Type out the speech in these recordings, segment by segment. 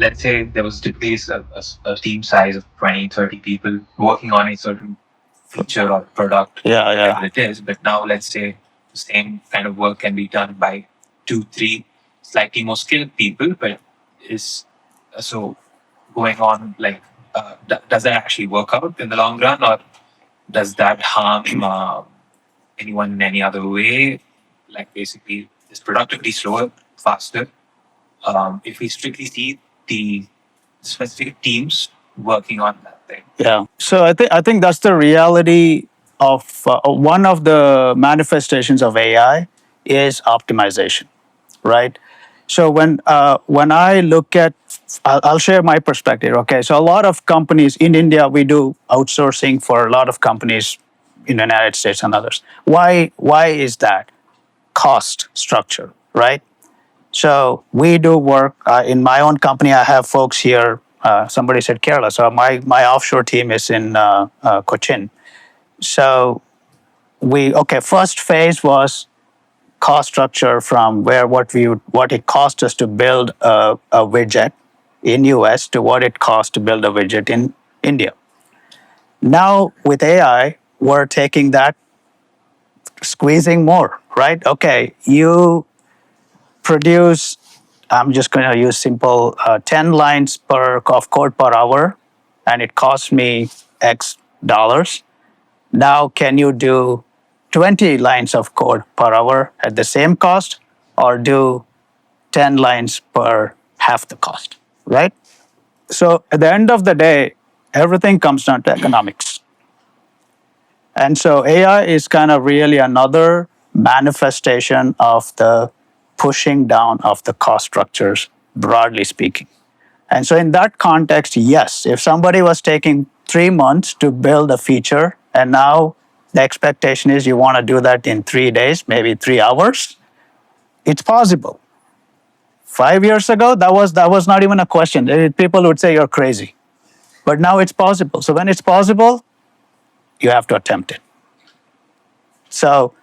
let's say there was typically a team size of 20, 30 people working on a certain feature or product, whatever it is. But now let's say the same kind of work can be done by two, three slightly more skilled people, but is so going on like, does that actually work out in the long run, or does that harm anyone in any other way? Like basically, is productivity slower, faster? If we strictly see the specific teams working on that thing. Yeah. So I think that's the reality of one of the manifestations of AI is optimization, right? So when I look at, I'll share my perspective. Okay, so a lot of companies in India, we do outsourcing for a lot of companies in the United States and others. Why is that? Cost structure, right? So we do work in my own company. I have folks here. Somebody said Kerala. So my offshore team is in Cochin. So first phase was cost structure from what it cost us to build a widget in US to what it cost to build a widget in India. Now with AI, we're taking that, squeezing more, right? Okay, you produce, I'm just going to use simple 10 lines of code per hour, and it costs me X dollars. Now, can you do 20 lines of code per hour at the same cost, or do 10 lines per half the cost, right? So at the end of the day, everything comes down to economics. And so AI is kind of really another manifestation of the pushing down of the cost structures, broadly speaking. And so, in that context, yes, if somebody was taking 3 months to build a feature, and now the expectation is you want to do that in 3 days, maybe 3 hours, it's possible. 5 years ago, that was not even a question. People would say you're crazy. But now it's possible. So when it's possible, you have to attempt it. So,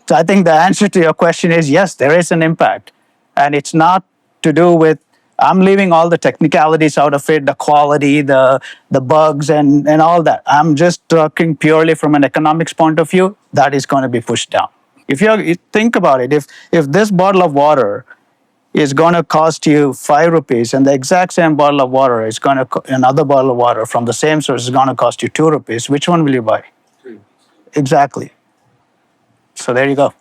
so I think the answer to your question is yes, there is an impact. And it's not to do with, I'm leaving all the technicalities out of it, the quality, the bugs, and all that. I'm just talking purely from an economics point of view, that is going to be pushed down. If you think about it, if this bottle of water is going to cost you 5 rupees, and the exact same bottle of water is going to, another bottle of water from the same source is going to cost you 2 rupees, which one will you buy? Exactly. So there you go.